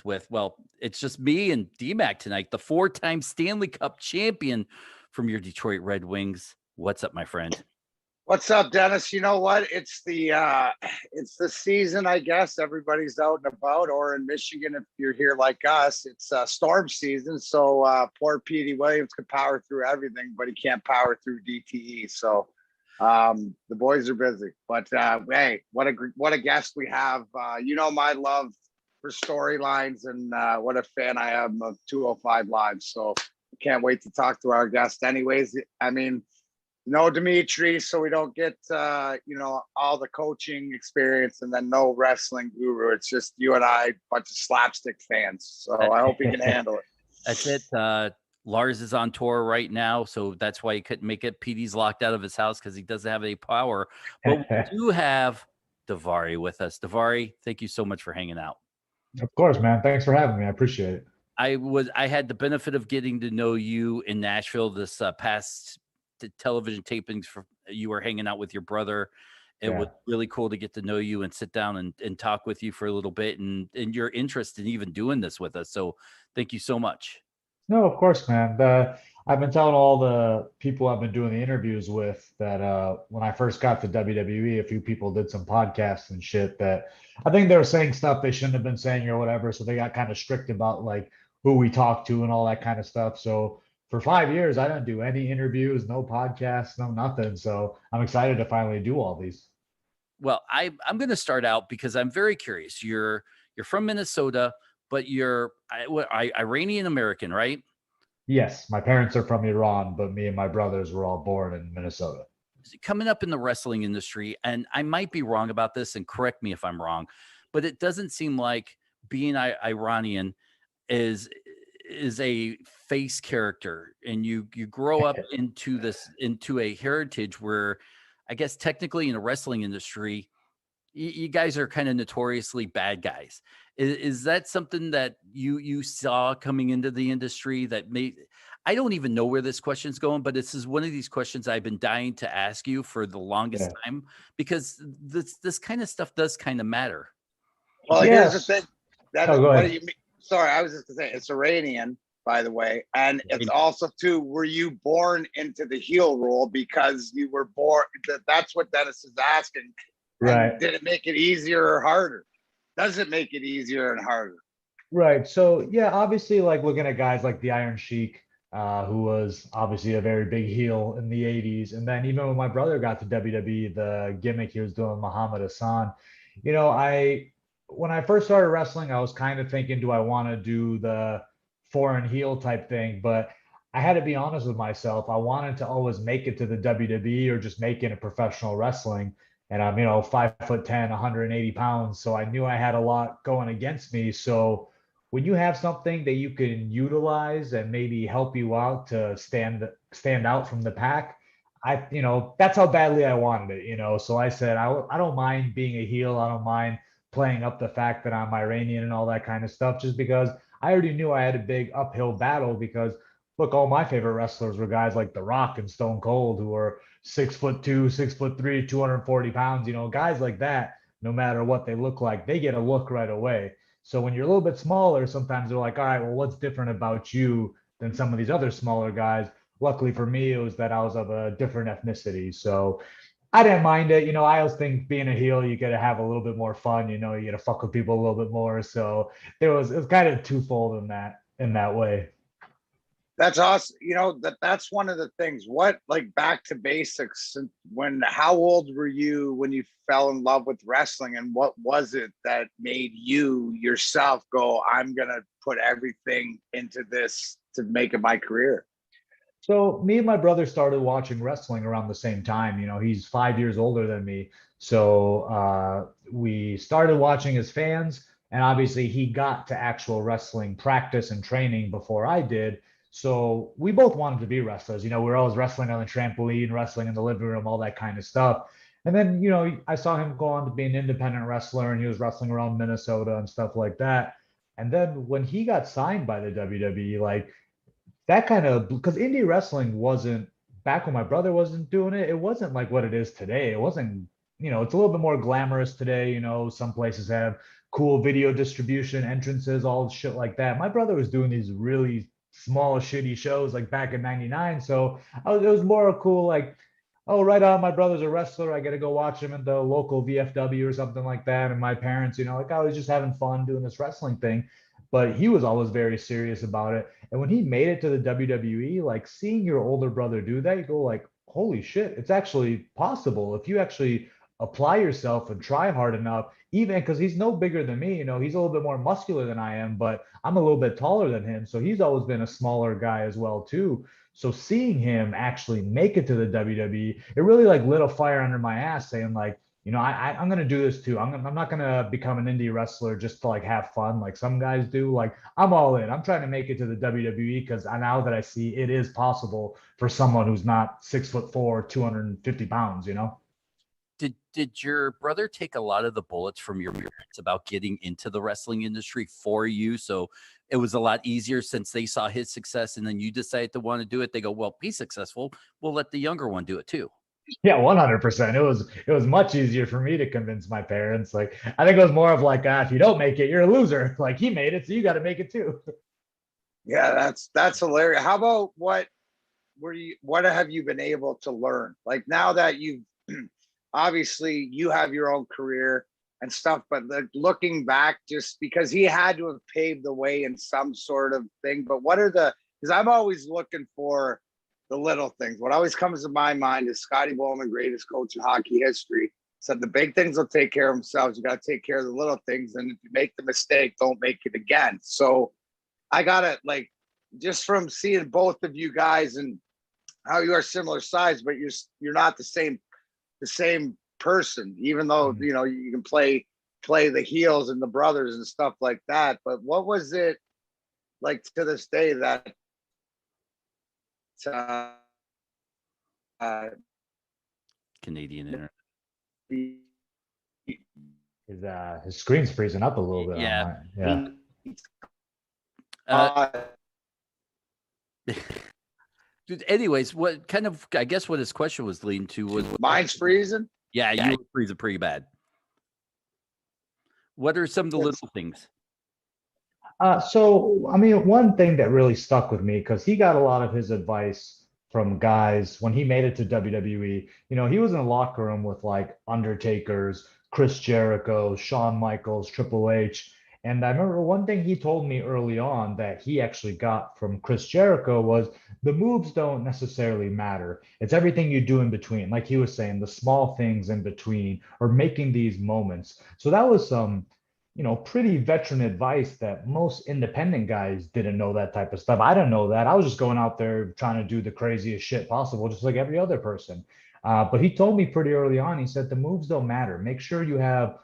well, it's just me and D-Mac tonight, the 4-time Stanley Cup champion from your Detroit Red Wings. What's up, my friend? What's up, Dennis? You know what? It's the season, I guess. Everybody's out and about, or in Michigan, if you're here like us, it's storm season. So poor Petey Williams could power through everything, but he can't power through DTE. So the boys are busy. But hey, what a guest we have. You know my love for storylines and what a fan I am of 205 Live. So can't wait to talk to our guest. Anyways, I mean, no Dimitri, so we don't get all the coaching experience, and then no wrestling guru. It's just you and I, bunch of slapstick fans. So I hope he can handle it. That's it. Lars is on tour right now, so that's why he couldn't make it. Petey's locked out of his house because he doesn't have any power. But we do have Daivari with us. Daivari, thank you so much for hanging out. Of course, man. Thanks for having me. I appreciate it. I had the benefit of getting to know you in Nashville this past television tapings. You were hanging out with your brother. It was really cool to get to know you and sit down and talk with you for a little bit and your interest in even doing this with us. So thank you so much. No, of course, man. I've been telling all the people I've been doing the interviews with that when I first got to WWE, a few people did some podcasts and shit that I think they were saying stuff they shouldn't have been saying or whatever. So they got kind of strict about like who we talk to and all that kind of stuff. So for 5 years, I didn't do any interviews, no podcasts, no nothing. So I'm excited to finally do all these. Well, I'm going to start out because I'm very curious. You're from Minnesota, but you're Iranian American, right? Yes, my parents are from Iran, but me and my brothers were all born in Minnesota. Coming up in the wrestling industry, and I might be wrong about this, and correct me if I'm wrong, but it doesn't seem like being Iranian is a face character, and you grow up into a heritage where I guess technically in the wrestling industry, you guys are kind of notoriously bad guys. Is that something that you saw coming into the industry that made? I don't even know where this question's going, but this is one of these questions I've been dying to ask you for the longest time, because this kind of stuff does kind of matter. Well, here's the thing. What do you mean? Sorry, I was just gonna say it's Iranian, by the way, and it's also too. Were you born into the heel role because you were born? That's what Dennis is asking. Right. And did it make it easier or harder? Does it make it easier and harder? Right. So yeah, obviously, like looking at guys like the Iron Sheik, who was obviously a very big heel in the 80s. And then even when my brother got to WWE, the gimmick he was doing, Muhammad Hassan, when I first started wrestling, I was kind of thinking, do I want to do the foreign heel type thing? But I had to be honest with myself. I wanted to always make it to the WWE or just make it in professional wrestling. And I'm, 5'10", 180 pounds. So I knew I had a lot going against me. So when you have something that you can utilize and maybe help you out to stand out from the pack, that's how badly I wanted it, So I said, I don't mind being a heel. I don't mind playing up the fact that I'm Iranian and all that kind of stuff, just because I already knew I had a big uphill battle because look, all my favorite wrestlers were guys like The Rock and Stone Cold, who were 6'2", 6'3", 240 pounds, guys like that, no matter what they look like, they get a look right away. So when you're a little bit smaller, sometimes they're like, all right, well, what's different about you than some of these other smaller guys? Luckily for me, it was that I was of a different ethnicity. So I didn't mind it. I always think being a heel, you got to have a little bit more fun, you got to fuck with people a little bit more. So it was kind of twofold in that way. That's awesome. That's one of the things. What, like, back to basics, how old were you when you fell in love with wrestling, and what was it that made you yourself go, I'm going to put everything into this to make it my career? So me and my brother started watching wrestling around the same time. He's 5 years older than me. So we started watching as fans, and obviously he got to actual wrestling practice and training before I did. So we both wanted to be wrestlers. We were always wrestling on the trampoline, wrestling in the living room, all that kind of stuff. And then, I saw him go on to be an independent wrestler, and he was wrestling around Minnesota and stuff like that. And then when he got signed by the WWE, like that kind of, because indie wrestling wasn't, back when my brother wasn't doing it, it wasn't like what it is today. It wasn't, it's a little bit more glamorous today. Some places have cool video distribution entrances, all shit like that. My brother was doing these really small, shitty shows like back in '99. So it was more cool, like, oh, right on, my brother's a wrestler. I got to go watch him in the local VFW or something like that. And my parents, like I was just having fun doing this wrestling thing. But he was always very serious about it. And when he made it to the WWE, like seeing your older brother do that, you go like, holy shit, it's actually possible if you actually apply yourself and try hard enough, even because he's no bigger than me. He's a little bit more muscular than I am, but I'm a little bit taller than him. So he's always been a smaller guy as well, too. So seeing him actually make it to the WWE, it really like lit a fire under my ass, saying like, I'm gonna do this too. I'm not gonna become an indie wrestler just to like have fun like some guys do. Like I'm all in. I'm trying to make it to the WWE because now that I see it is possible for someone who's not 6'4", 250 pounds. Did your brother take a lot of the bullets from your parents about getting into the wrestling industry for you? So it was a lot easier since they saw his success and then you decided to want to do it. They go, well, he's successful. We'll let the younger one do it too. Yeah, 100%. It was much easier for me to convince my parents. Like I think it was more of like, if you don't make it, you're a loser. Like he made it, so you got to make it too. Yeah, that's hilarious. How about what have you been able to learn? Like now that you've obviously you have your own career and stuff, but looking back, just because he had to have paved the way in some sort of thing, but because I'm always looking for the little things. What always comes to my mind is Scotty Bowman, greatest coach in hockey history, said the big things will take care of themselves. You got to take care of the little things. And if you make the mistake, don't make it again. So I got to just from seeing both of you guys and how you are similar size, but you're not the same person, even though, you can play the heels and the brothers and stuff like that. But what was it like to this day that Canadian internet. His screen's freezing up a little bit. Yeah. Dude, anyways, I guess what his question was leading to was mine's freezing. Yeah, you were freezing pretty bad. What are some of the little things? So, I mean, one thing that really stuck with me, because he got a lot of his advice from guys when he made it to WWE. He was in the locker room with like Undertakers, Chris Jericho, Shawn Michaels, Triple H. And I remember one thing he told me early on that he actually got from Chris Jericho was the moves don't necessarily matter. It's everything you do in between. Like he was saying, the small things in between or making these moments. So that was some pretty veteran advice that most independent guys didn't know that type of stuff. I didn't know that. I was just going out there trying to do the craziest shit possible, just like every other person. But he told me pretty early on, he said, the moves don't matter. Make sure you have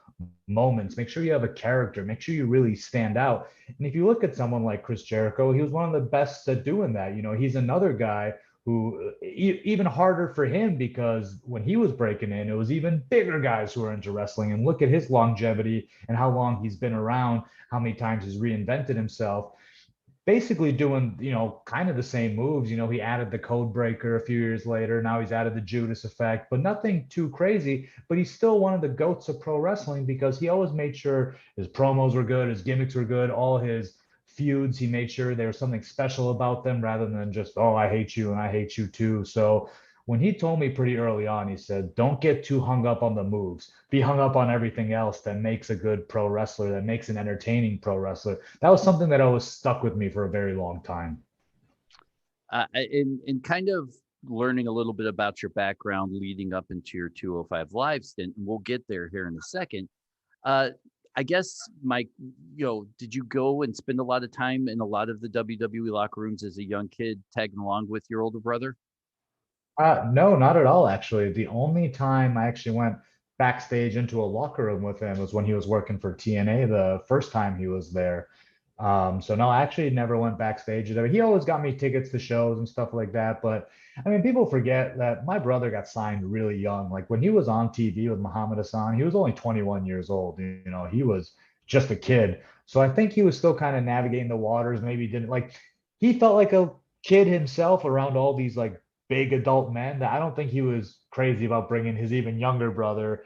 moments, make sure you have a character, make sure you really stand out. And if you look at someone like Chris Jericho, he was one of the best at doing that. He's another guy who even harder for him because when he was breaking in, it was even bigger guys who were into wrestling. And look at his longevity and how long he's been around, how many times he's reinvented himself, basically doing, kind of the same moves. He added the code breaker a few years later. Now he's added the Judas effect, but nothing too crazy. But he's still one of the goats of pro wrestling because he always made sure his promos were good, his gimmicks were good, all his feuds, he made sure there was something special about them rather than just, oh, I hate you and I hate you too. So when he told me pretty early on, he said, don't get too hung up on the moves. Be hung up on everything else that makes a good pro wrestler, that makes an entertaining pro wrestler. That was something that always stuck with me for a very long time. In kind of learning a little bit about your background leading up into your 205 Live stint, and we'll get there here in a second. I guess, Mike, did you go and spend a lot of time in a lot of the WWE locker rooms as a young kid tagging along with your older brother? No, not at all, actually. The only time I actually went backstage into a locker room with him was when he was working for TNA the first time he was there. So no, I actually never went backstage there. He always got me tickets to shows and stuff like that. But I mean, people forget that my brother got signed really young. Like when he was on TV with Muhammad Hassan, he was only 21 years old. He was just a kid. So I think he was still kind of navigating the waters. Maybe didn't he felt like a kid himself around all these like big adult men that I don't think he was crazy about bringing his even younger brother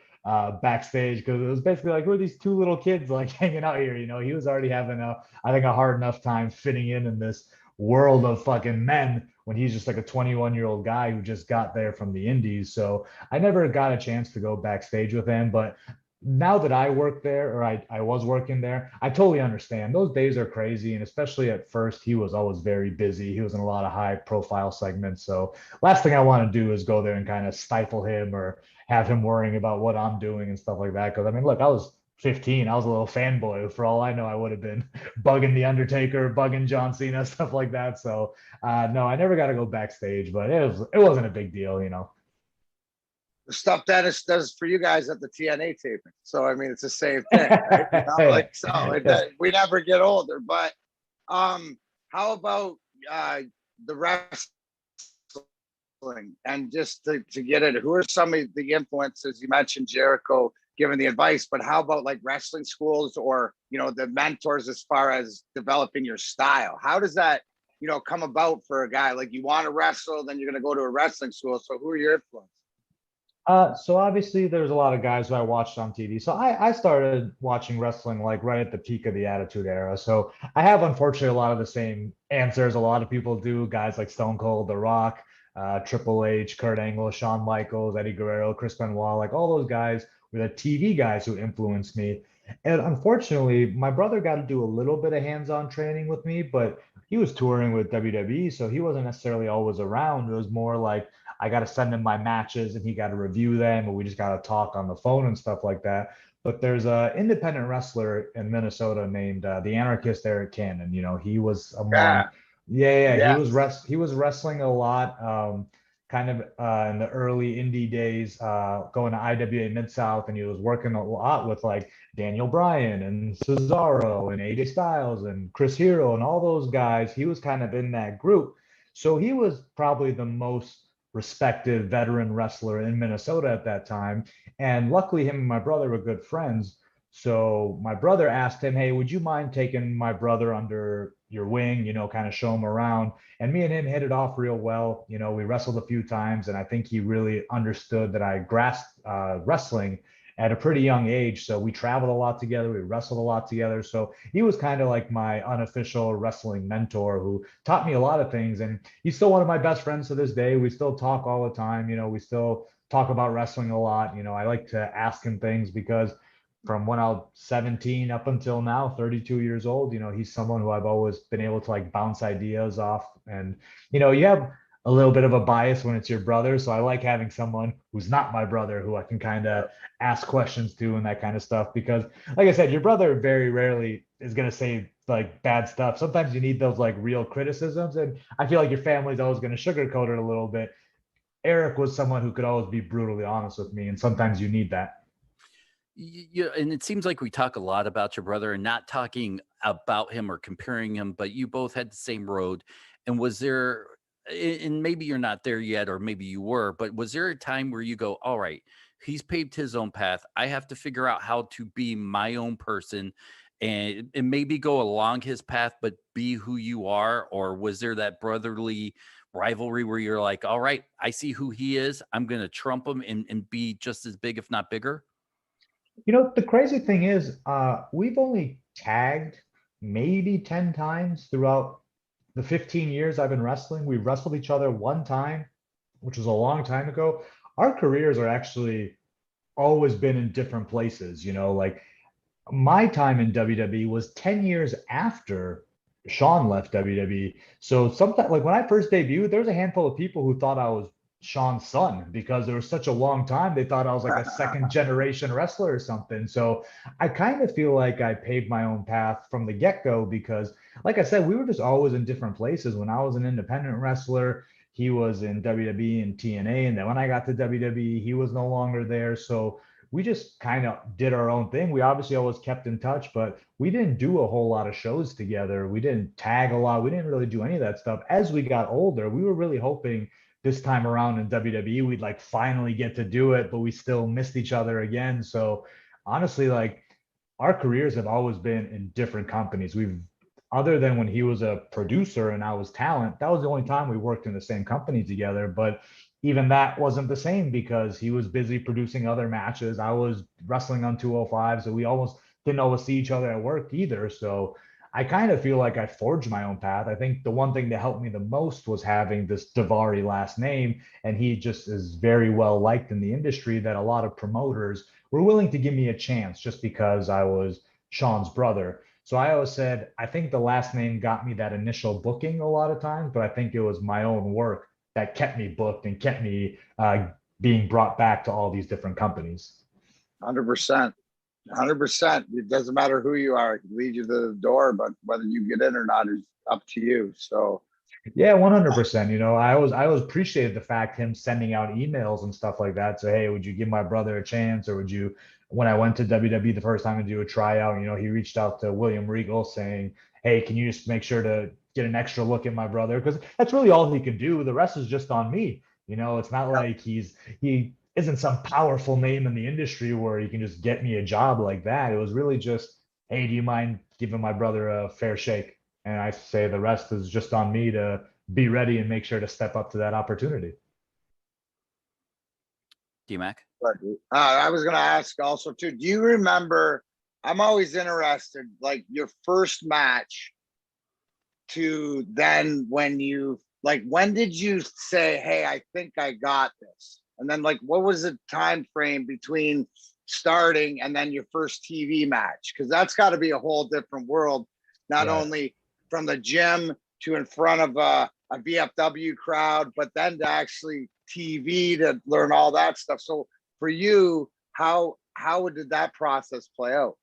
backstage, because it was basically like, who are these two little kids like hanging out here? He was already having I think a hard enough time fitting in this world of fucking men when he's just like a 21-year-old guy who just got there from the indies. So I never got a chance to go backstage with him, but now that I work there, or I was working there, I totally understand. Those days are crazy. And especially at first, he was always very busy. He was in a lot of high profile segments. So last thing I want to do is go there and kind of stifle him or have him worrying about what I'm doing and stuff like that. Because I mean, look, I was 15. I was a little fanboy. For all I know, I would have been bugging The Undertaker, bugging John Cena, stuff like that. So no, I never got to go backstage, but it wasn't a big deal. The stuff Dennis does for you guys at the TNA taping. So I mean, it's the same thing, right? We never get older. But how about the wrestling? And just to get it, who are some of the influences? You mentioned Jericho giving the advice, but how about like wrestling schools or the mentors as far as developing your style? How does that come about for a guy? Like, you want to wrestle, then you're going to go to a wrestling school. So who are your influences? So obviously there's a lot of guys who I watched on TV. So I started watching wrestling like right at the peak of the Attitude Era. So I have unfortunately a lot of the same answers a lot of people do. Guys like Stone Cold, The Rock, Triple H, Kurt Angle, Shawn Michaels, Eddie Guerrero, Chris Benoit, like all those guys were the TV guys who influenced me. And unfortunately, my brother got to do a little bit of hands-on training with me, but he was touring with WWE, so he wasn't necessarily always around. It was more like I got to send him my matches and he got to review them, and we just got to talk on the phone and stuff like that. But there's a independent wrestler in Minnesota named the Anarchist Eric Cannon. He was among, Yeah. he was wrestling a lot, kind of in the early indie days, going to IWA Mid South, and he was working a lot with like Daniel Bryan and Cesaro and AJ Styles and Chris Hero and all those guys. He was kind of in that group, so he was probably the most respected veteran wrestler in Minnesota at that time. And luckily, him and my brother were good friends. So my brother asked him, "Hey, would you mind taking my brother under your wing, kind of show him around?" And me and him hit it off real well. We wrestled a few times, and I think he really understood that I grasped wrestling at a pretty young age. So we traveled a lot together. We wrestled a lot together. So he was kind of like my unofficial wrestling mentor who taught me a lot of things. And he's still one of my best friends to this day. We still talk all the time. We still talk about wrestling a lot. I like to ask him things because from when I was 17 up until now, 32 years old, he's someone who I've always been able to like bounce ideas off. And, you have a little bit of a bias when it's your brother. So I like having someone who's not my brother who I can kind of ask questions to and that kind of stuff. Because like I said, your brother very rarely is going to say like bad stuff. Sometimes you need those like real criticisms. And I feel like your family's always going to sugarcoat it a little bit. Eric was someone who could always be brutally honest with me. And sometimes you need that. And it seems like we talk a lot about your brother and not talking about him or comparing him, but you both had the same road. And was there, and maybe you're not there yet, or maybe you were, but was there a time where you go, all right, he's paved his own path. I have to figure out how to be my own person and maybe go along his path, but be who you are? Or was there that brotherly rivalry where you're like, all right, I see who he is. I'm going to trump him and be just as big, if not bigger? The crazy thing is, we've only tagged maybe 10 times throughout the 15 years I've been wrestling. We wrestled each other one time, which was a long time ago. Our careers are actually always been in different places. Like my time in WWE was 10 years after Sean left WWE. So sometimes, like when I first debuted, there was a handful of people who thought I was Sean's son because there was such a long time. They thought I was like a second generation wrestler or something. So I kind of feel like I paved my own path from the get-go because, like I said, we were just always in different places. When I was an independent wrestler, he was in WWE and TNA. And then when I got to WWE, he was no longer there. So we just kind of did our own thing. We obviously always kept in touch, but we didn't do a whole lot of shows together. We didn't tag a lot. We didn't really do any of that stuff. As we got older, we were really hoping this time around in WWE, we'd like finally get to do it, but we still missed each other again. So honestly, like our careers have always been in different companies. Other than when he was a producer and I was talent, that was the only time we worked in the same company together. But even that wasn't the same because he was busy producing other matches. I was wrestling on 205, so we almost didn't always see each other at work either. So I kind of feel like I forged my own path. I think the one thing that helped me the most was having this Daivari last name, and he just is very well liked in the industry that a lot of promoters were willing to give me a chance just because I was Sean's brother. So I always said, I think the last name got me that initial booking a lot of times, but I think it was my own work that kept me booked and kept me being brought back to all these different companies. 100%. 100%. It doesn't matter who you are. It can lead you to the door, but whether you get in or not is up to you. So yeah, 100%. You know, I always appreciated the fact him sending out emails and stuff like that. So, hey, would you give my brother a chance? Or would you, when I went to WWE the first time to do a tryout, you know, he reached out to William Regal saying, hey, can you just make sure to get an extra look at my brother? Because that's really all he can do. The rest is just on me. You know, it's not like he isn't some powerful name in the industry where he can just get me a job like that. It was really just, hey, do you mind giving my brother a fair shake? And I say the rest is just on me to be ready and make sure to step up to that opportunity. D-Mac? I was going to ask also too, do you remember, I'm always interested, like your first match to then when you, like, when did you say, hey, I think I got this? And then like, what was the time frame between starting and then your first TV match? Because that's got to be a whole different world, not only from the gym to in front of a VFW crowd, but then to actually TV to learn all that stuff. So for you, how did that process play out?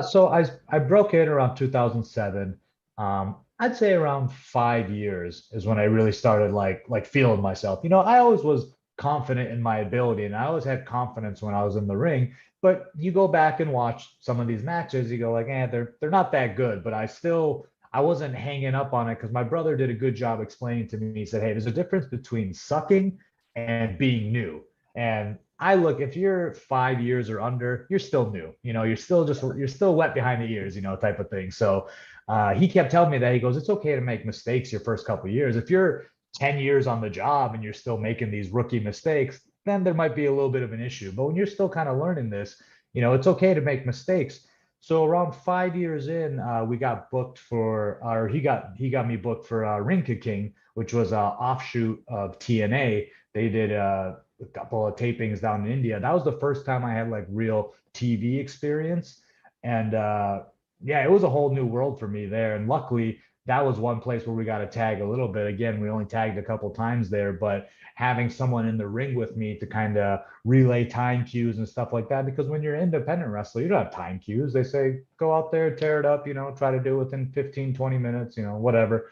So I broke in around 2007. I'd say around 5 years is when I really started like feeling myself. You know, I always was confident in my ability, and I always had confidence when I was in the ring. But you go back and watch some of these matches, you go like, they're not that good. But I wasn't hanging up on it because my brother did a good job explaining to me. He said, hey, there's a difference between sucking and being new. And I look, if you're 5 years or under, you're still new. You know, you're still wet behind the ears, you know, type of thing. So he kept telling me that. He goes, it's okay to make mistakes your first couple of years. If you're 10 years on the job and you're still making these rookie mistakes, then there might be a little bit of an issue. But when you're still kind of learning this, you know, it's okay to make mistakes. So around 5 years in, we got booked for, or he got me booked for Ring King, which was an offshoot of TNA. They did a couple of tapings down in India. That was the first time I had like real TV experience. And yeah, it was a whole new world for me there. And luckily, that was one place where we got to tag a little bit. Again, we only tagged a couple times there, but having someone in the ring with me to kind of relay time cues and stuff like that. Because when you're an independent wrestler, you don't have time cues. They say, go out there, tear it up, you know, try to do it within 15, 20 minutes, you know, whatever.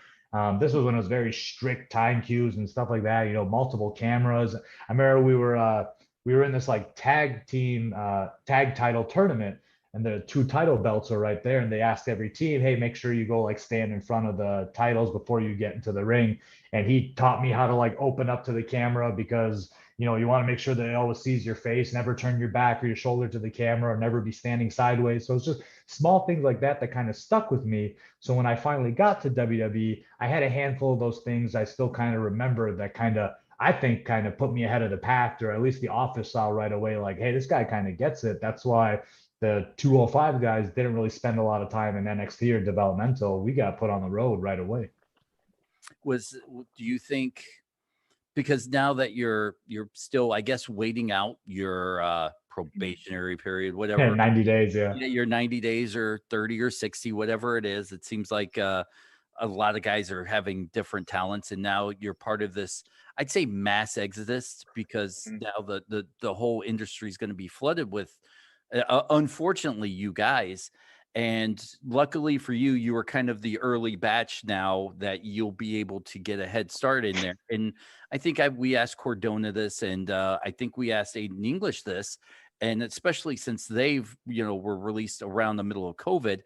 This was when it was very strict time cues and stuff like that, you know, multiple cameras. I remember we were in this like tag title tournament, and the two title belts are right there. And they asked every team, hey, make sure you go like stand in front of the titles before you get into the ring. And he taught me how to like open up to the camera because, you know, you want to make sure that it always sees your face, never turn your back or your shoulder to the camera, or never be standing sideways. So it's just small things like that that kind of stuck with me. So when I finally got to WWE, I had a handful of those things I still kind of remember that I think kind of put me ahead of the pack, or at least the office saw right away, like, hey, this guy kind of gets it. That's why the 205 guys didn't really spend a lot of time in NXT or developmental. We got put on the road right away. Do you think, because now that you're still, I guess, waiting out your probationary period, whatever, 90 days, yeah, your 90 days or 30 or 60, whatever it is, it seems like a lot of guys are having different talents, and now you're part of this, I'd say, mass exodus, because now the whole industry is going to be flooded with unfortunately you guys. And luckily for you, you were kind of the early batch now that you'll be able to get a head start in there. And I think we asked Cordona this, and I think we asked Aiden English this, and especially since they've, were released around the middle of COVID,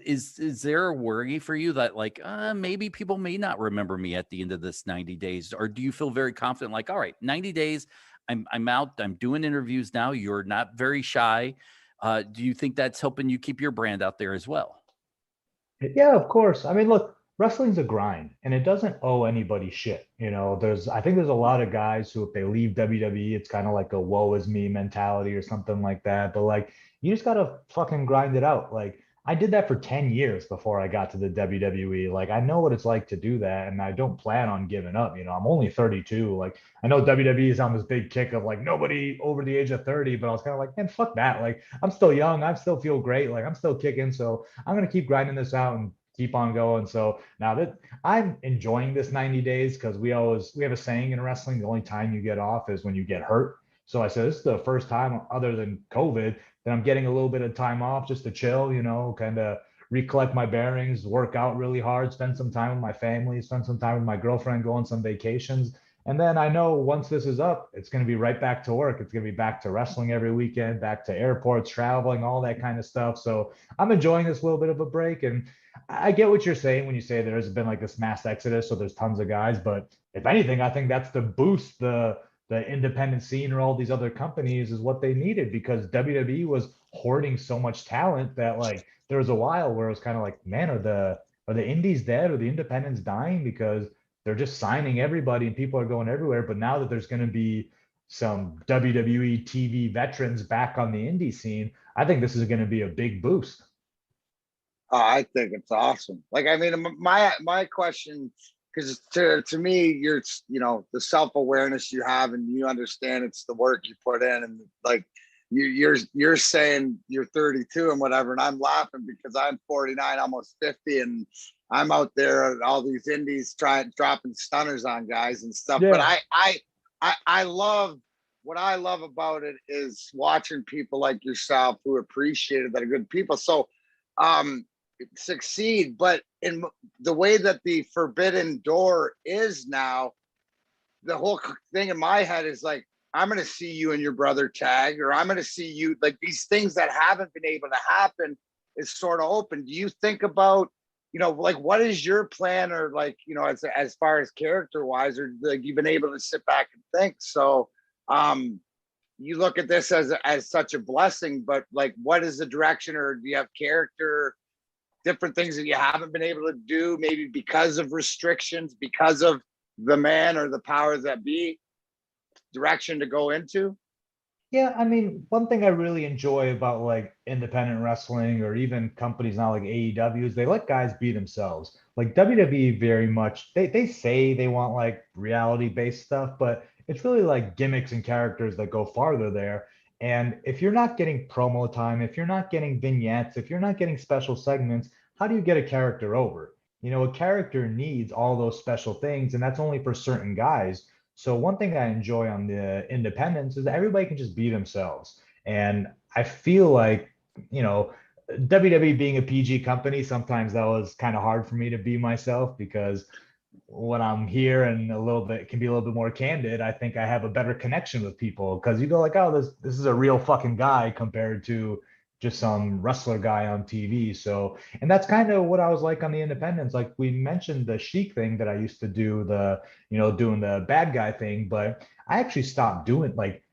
is there a worry for you that like, maybe people may not remember me at the end of this 90 days? Or do you feel very confident, like, all right, 90 days, I'm out, I'm doing interviews now. You're not very shy. Do you think that's helping you keep your brand out there as well? Yeah, of course. I mean, look, wrestling's a grind and it doesn't owe anybody shit. I think there's a lot of guys who, if they leave WWE, it's kind of like a woe is me mentality or something like that. But like, you just gotta fucking grind it out. Like, I did that for 10 years before I got to the WWE. Like, I know what it's like to do that, and I don't plan on giving up. I'm only 32. Like, I know WWE is on this big kick of like nobody over the age of 30, but I was kind of like, man, fuck that. Like, I'm still young. I still feel great. Like, I'm still kicking. So I'm gonna keep grinding this out and keep on going. So now that I'm enjoying this 90 days, because we have a saying in wrestling, the only time you get off is when you get hurt. So I said, this is the first time other than COVID that I'm getting a little bit of time off just to chill, kind of recollect my bearings, work out really hard, spend some time with my family, spend some time with my girlfriend, go on some vacations. And then I know once this is up, it's going to be right back to work. It's going to be back to wrestling every weekend, back to airports, traveling, all that kind of stuff. So I'm enjoying this little bit of a break. And I get what you're saying when you say there has been like this mass exodus, so there's tons of guys. But if anything, I think that's to boost the independent scene or all these other companies is what they needed, because WWE was hoarding so much talent that like there was a while where it was kind of like, man, are the indies dead? Are the independents dying? Because they're just signing everybody and people are going everywhere. But now that there's going to be some WWE TV veterans back on the indie scene, I think this is going to be a big boost. I think it's awesome. Like, I mean, my question, because to me, you're, the self-awareness you have, and you understand it's the work you put in, and like you're saying you're 32 and whatever, and I'm laughing because I'm 49, almost 50, and I'm out there at all these indies dropping stunners on guys and stuff. Yeah. But I love, what I love about it is watching people like yourself who appreciate it, that are good people. So succeed. But in the way that the forbidden door is now, the whole thing in my head is like, I'm going to see you and your brother tag, or I'm going to see you, like, these things that haven't been able to happen is sort of open. Do you think about, like, what is your plan, or like, as far as character wise, or like you've been able to sit back and think? So you look at this as such a blessing, but like, what is the direction, or do you have character, different things that you haven't been able to do, maybe because of restrictions, because of the man or the powers that be, direction to go into? Yeah, I mean, one thing I really enjoy about like independent wrestling or even companies now like AEW is they let guys be themselves. Like WWE very much, they say they want like reality-based stuff, but it's really like gimmicks and characters that go farther there. And if you're not getting promo time, if you're not getting vignettes, if you're not getting special segments, how do you get a character over? A character needs all those special things, and that's only for certain guys. So one thing I enjoy on the independents is that everybody can just be themselves. And I feel like, WWE being a PG company, sometimes that was kind of hard for me to be myself, because when I'm here and a little bit can be a little bit more candid, I think I have a better connection with people, because you go like, oh, this is a real fucking guy compared to just some wrestler guy on TV. So, and that's kind of what I was like on the independents. Like we mentioned the Sheik thing that I used to do, doing the bad guy thing, but I actually stopped doing, like,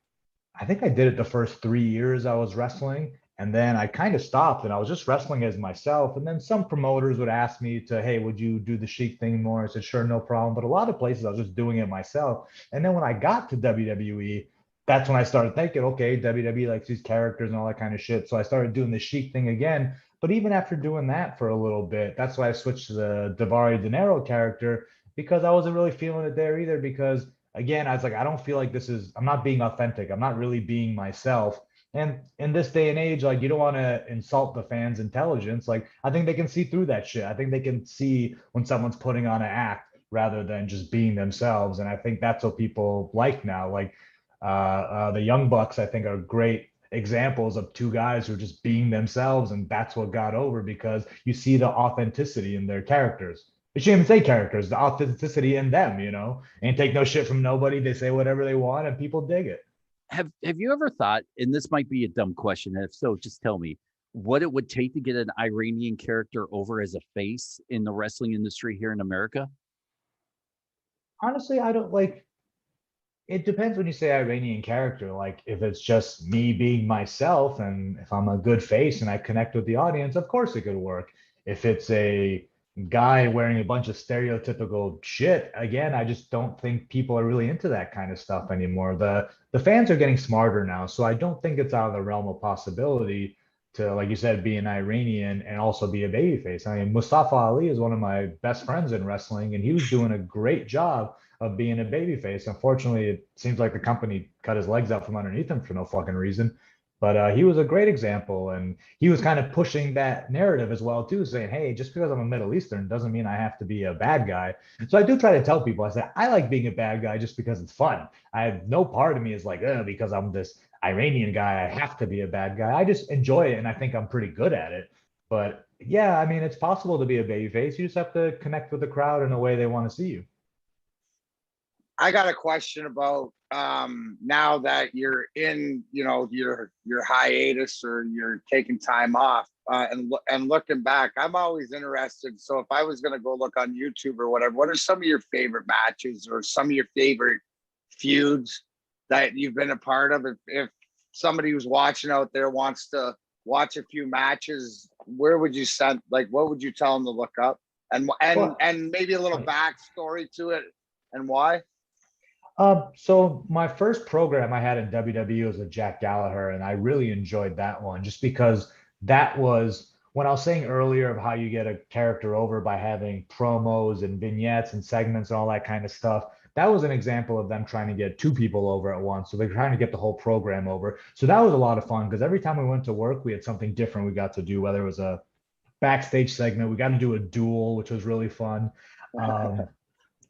I think I did it the first 3 years I was wrestling. And then I kind of stopped and I was just wrestling as myself. And then some promoters would ask me to, hey, would you do the Sheik thing more? I said, sure, no problem. But a lot of places I was just doing it myself. And then when I got to WWE, that's when I started thinking, okay, WWE likes these characters and all that kind of shit. So I started doing the Sheik thing again. But even after doing that for a little bit, that's why I switched to the Daivari Dinero character, because I wasn't really feeling it there either. Because again, I was like, I don't feel like I'm not being authentic. I'm not really being myself. And in this day and age, like, you don't want to insult the fans' intelligence. Like, I think they can see through that shit. I think they can see when someone's putting on an act rather than just being themselves. And I think that's what people like now. Like, the Young Bucks, I think, are great examples of two guys who are just being themselves. And that's what got over, because you see the authenticity in their characters. You shouldn't even say characters, the authenticity in them, and take no shit from nobody. They say whatever they want and people dig it. Have you ever thought, and this might be a dumb question, and if so, just tell me, what it would take to get an Iranian character over as a face in the wrestling industry here in America? Honestly, I don't like, it depends when you say Iranian character. Like, if it's just me being myself and if I'm a good face and I connect with the audience, of course it could work. If it's a guy wearing a bunch of stereotypical shit. Again, I just don't think people are really into that kind of stuff anymore. The fans are getting smarter now, so I don't think it's out of the realm of possibility to, like you said, be an Iranian and also be a babyface. I mean, Mustafa Ali is one of my best friends in wrestling, and he was doing a great job of being a babyface. Unfortunately, it seems like the company cut his legs out from underneath him for no fucking reason. But he was a great example, and he was kind of pushing that narrative as well too, saying, "Hey, just because I'm a Middle Eastern doesn't mean I have to be a bad guy." So I do try to tell people, I say, I like being a bad guy just because it's fun. I have no part of me is like, because I'm this Iranian guy, I have to be a bad guy. I just enjoy it, and I think I'm pretty good at it. But yeah, I mean, it's possible to be a babyface. You just have to connect with the crowd in a way they want to see you. I got a question about now that you're in, your hiatus, or you're taking time off, and looking back. I'm always interested. So if I was going to go look on YouTube or whatever, what are some of your favorite matches or some of your favorite feuds that you've been a part of? If somebody who's watching out there wants to watch a few matches, where would you send? Like, what would you tell them to look up? And maybe a little backstory to it and why? So my first program I had in WWE was with Jack Gallagher, and I really enjoyed that one just because that was when I was saying earlier of how you get a character over by having promos and vignettes and segments and all that kind of stuff. That was an example of them trying to get two people over at once. So they're trying to get the whole program over. So that was a lot of fun because every time we went to work, we had something different we got to do, whether it was a backstage segment, we got to do a duel, which was really fun.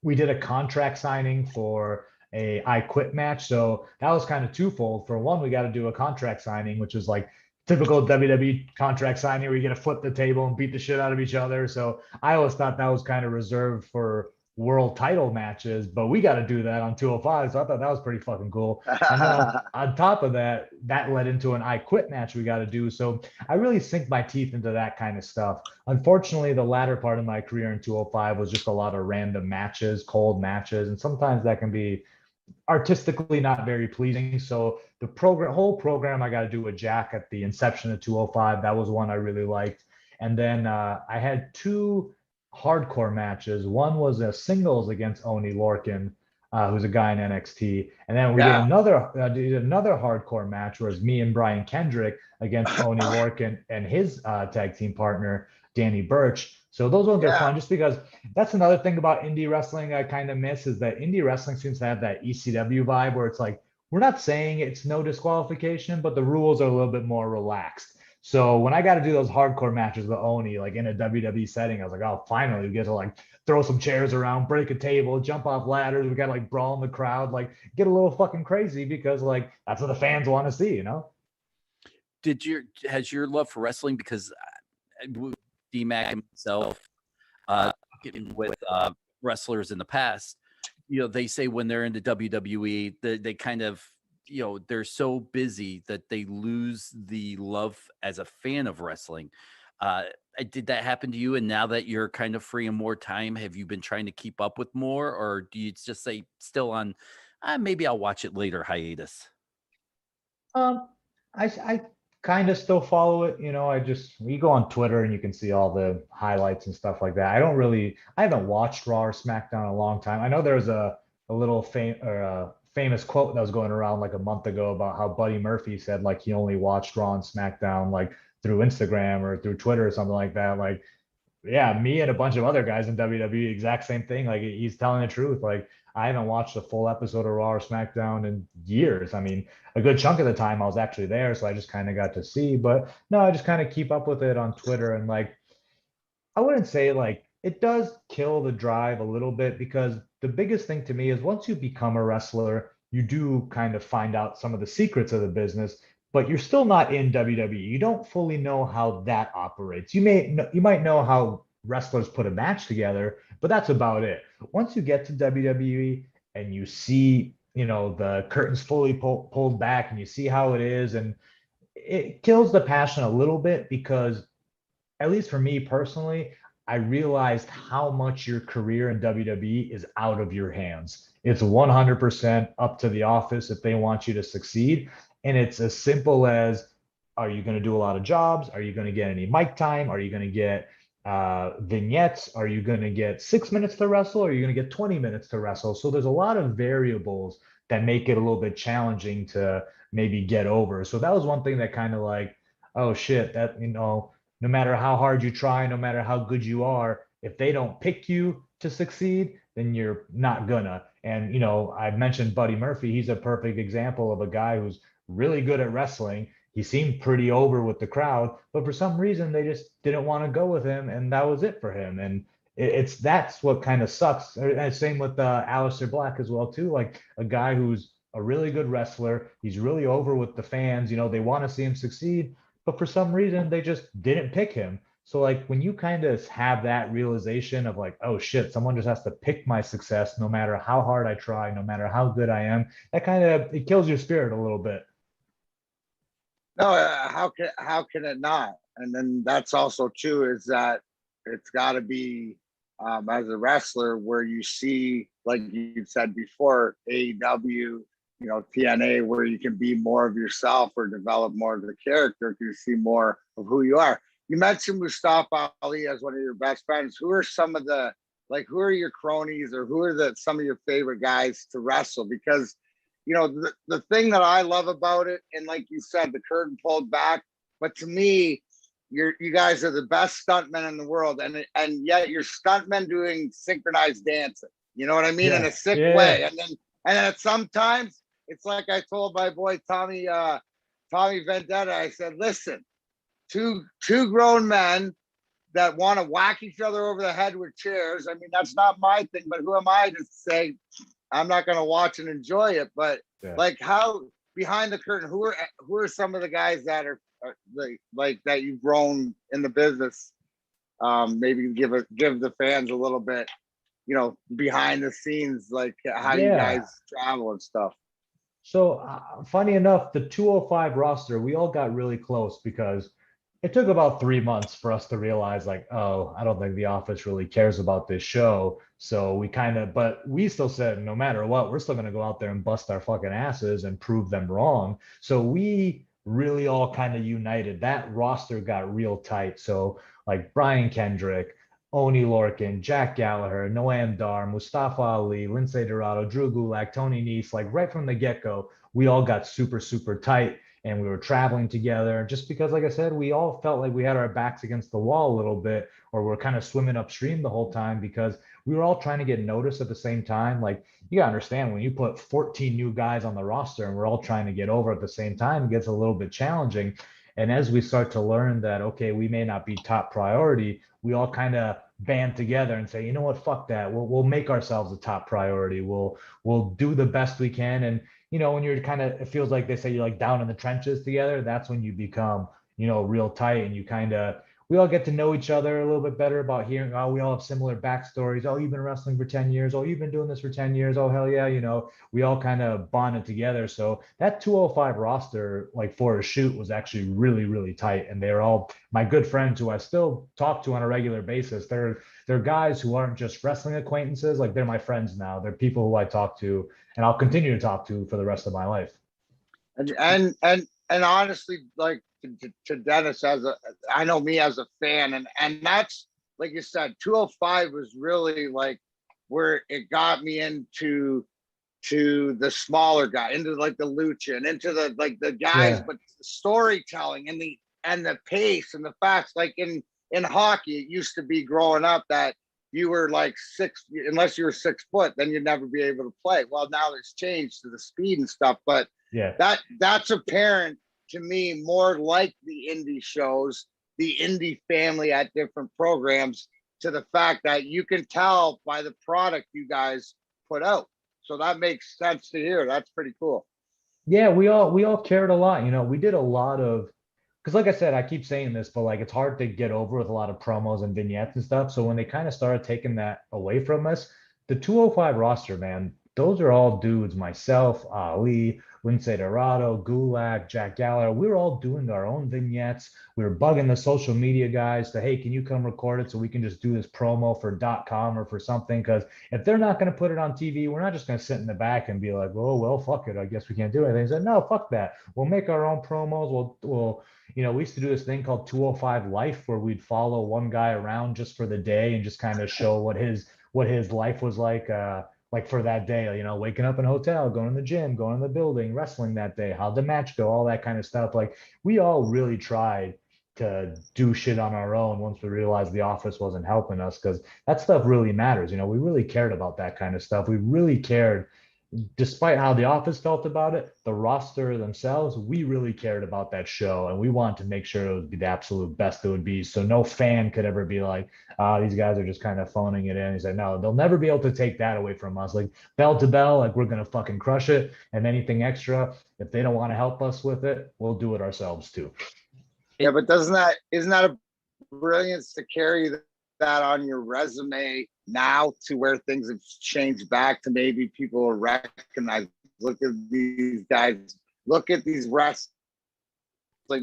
We did a contract signing for a I Quit match. So that was kind of twofold. For one, we got to do a contract signing, which is like typical WWE contract signing where you get to flip the table and beat the shit out of each other. So I always thought that was kind of reserved for world title matches, but we got to do that on 205. So I thought that was pretty fucking cool. And then on top of that, that led into an I Quit match we got to do. So I really sink my teeth into that kind of stuff. Unfortunately, the latter part of my career in 205 was just a lot of random matches, cold matches, and sometimes that can be artistically not very pleasing. So the whole program I got to do with Jack at the inception of 205, that was one I really liked. And then I had two hardcore matches. One was a singles against Oni Lorcan, who's a guy in NXT, and then we did another hardcore match where it's me and Brian Kendrick against Oni Lorcan and his tag team partner Danny Burch. So those ones are fun just because that's another thing about indie wrestling I kind of miss is that indie wrestling seems to have that ECW vibe where it's like, we're not saying it's no disqualification, but the rules are a little bit more relaxed. So when I got to do those hardcore matches with Oni, like in a WWE setting, I was like, oh, finally we get to like throw some chairs around, break a table, jump off ladders. We got to like brawl in the crowd, like get a little fucking crazy because like that's what the fans want to see, you know? Has your love for wrestling, because D-Mac himself, with wrestlers in the past, they say when they're into WWE, they kind of, they're so busy that they lose the love as a fan of wrestling. Did that happen to you? And now that you're kind of free and more time, have you been trying to keep up with more, or do you just say still on, maybe I'll watch it later hiatus? I kind of still follow it. You go on Twitter and you can see all the highlights and stuff like that. I haven't watched Raw or SmackDown in a long time. I know there's a little famous quote that was going around like a month ago about how Buddy Murphy said like he only watched Raw and SmackDown like through Instagram or through Twitter or something like that. Like, yeah, me and a bunch of other guys in WWE, exact same thing. Like he's telling the truth. Like I haven't watched a full episode of Raw or SmackDown in years. I mean, a good chunk of the time I was actually there, so I just kind of got to see. But no, I just kind of keep up with it on Twitter. And like, I wouldn't say like it does kill the drive a little bit because the biggest thing to me is once you become a wrestler, you do kind of find out some of the secrets of the business, but you're still not in WWE. You don't fully know how that operates. You might know how wrestlers put a match together, but that's about it. Once you get to WWE and you see, the curtains fully pulled back and you see how it is, and it kills the passion a little bit because, at least for me personally, I realized how much your career in WWE is out of your hands. It's 100% up to the office if they want you to succeed. And it's as simple as, are you going to do a lot of jobs? Are you going to get any mic time? Are you going to get vignettes? Are you going to get 6 minutes to wrestle? Or are you going to get 20 minutes to wrestle? So there's a lot of variables that make it a little bit challenging to maybe get over. So that was one thing that kind of like, oh shit, that, no matter how hard you try, no matter how good you are, if they don't pick you to succeed, then you're not gonna. And, I mentioned Buddy Murphy. He's a perfect example of a guy who's really good at wrestling. He seemed pretty over with the crowd, but for some reason they just didn't want to go with him, and that was it for him. And that's what kind of sucks. And same with Aleister Black as well too. Like a guy who's a really good wrestler. He's really over with the fans. They want to see him succeed, but for some reason they just didn't pick him. So like when you kind of have that realization of like, oh shit, someone just has to pick my success no matter how hard I try, no matter how good I am, that kind of, it kills your spirit a little bit. No, how can it not? And then that's also true, is that it's got to be as a wrestler where you see, like you said before, AEW, TNA, where you can be more of yourself or develop more of the character because you see more of who you are. You mentioned Mustafa Ali as one of your best friends. Who are some of the, who are your cronies, or who are some of your favorite guys to wrestle? Because, the thing that I love about it, and like you said, the curtain pulled back, but to me, you guys are the best stuntmen in the world, and yet you're stuntmen doing synchronized dancing. You know what I mean? Yeah. In a sick way. And then sometimes it's like I told my boy Tommy Vendetta. I said, listen, two grown men that want to whack each other over the head with chairs. I mean, that's not my thing, but who am I to say I'm not going to watch and enjoy it? But how behind the curtain, who are some of the guys that are like that you've grown in the business? Maybe give the fans a little bit, behind the scenes, like how you guys travel and stuff. So funny enough, the 205 roster, we all got really close because it took about 3 months for us to realize, like, oh, I don't think the office really cares about this show. So but we still said, no matter what, we're still going to go out there and bust our fucking asses and prove them wrong. So we really all kind of united. That roster got real tight. So like Brian Kendrick, Oni Lorcan, Jack Gallagher, Noam Dar, Mustafa Ali, Lindsay Dorado, Drew Gulak, Tony Nese, like right from the get-go, we all got super, super tight. And we were traveling together just because, like I said, we all felt like we had our backs against the wall a little bit, or we're kind of swimming upstream the whole time because we were all trying to get noticed at the same time. Like, you gotta understand, when you put 14 new guys on the roster and we're all trying to get over at the same time, it gets a little bit challenging. And as we start to learn that, okay, we may not be top priority, we all kind of band together and say, you know what, fuck that. We'll make ourselves a top priority. We'll do the best we can. And when you're kind of, it feels like they say you're like down in the trenches together, that's when you become, real tight, and we all get to know each other a little bit better about hearing, oh, we all have similar backstories. Oh, you've been wrestling for 10 years. Oh, you've been doing this for 10 years. Oh, hell yeah. We all kind of bonded together. So that 205 roster, like for a shoot, was actually really, really tight. And they're all my good friends who I still talk to on a regular basis. They're guys who aren't just wrestling acquaintances. Like, they're my friends now. They're people who I talk to and I'll continue to talk to for the rest of my life. And honestly, like to Dennis, I know me as a fan, and that's, like you said, 205 was really like where it got me into the smaller guy, into like the lucha and into the guys, but the storytelling and the pace and the facts, like in hockey, it used to be growing up that you were like unless you were 6 foot, then you'd never be able to play. Well, now it's changed to the speed and stuff, but that's apparent to me more like the indie shows, the indie family at different programs, to the fact that you can tell by the product you guys put out. So that makes sense to hear. That's pretty cool. Yeah, we all cared a lot. We did a lot of, because like I said, I keep saying this, but like it's hard to get over with a lot of promos and vignettes and stuff. So when they kind of started taking that away from us, the 205 roster, man, those are all dudes, myself, Ali, Lindsay Dorado, Gulak, Jack Gallagher. We were all doing our own vignettes. We were bugging the social media guys to, hey, can you come record it so we can just do this promo for .com or for something? Because if they're not going to put it on TV, we're not just going to sit in the back and be like, oh, well, fuck it, I guess we can't do anything. They said, no, fuck that. We'll make our own promos. We'll we used to do this thing called 205 Life, where we'd follow one guy around just for the day and just kind of show what his life was like for that day, waking up in a hotel, going to the gym, going to the building, wrestling that day, how'd the match go, all that kind of stuff. Like, we all really tried to do shit on our own once we realized the office wasn't helping us, because that stuff really matters. We really cared about that kind of stuff. We really cared, despite how the office felt about it, the roster themselves, we really cared about that show, and we wanted to make sure it would be the absolute best it would be. So no fan could ever be like, these guys are just kind of phoning it in. He's like, no, they'll never be able to take that away from us. Like, bell to bell, like, we're gonna fucking crush it. And anything extra, if they don't want to help us with it, we'll do it ourselves too. Yeah, but isn't that a brilliance to carry that on your resume now, to where things have changed back to maybe people will recognize, look at these guys, look at these wrestling,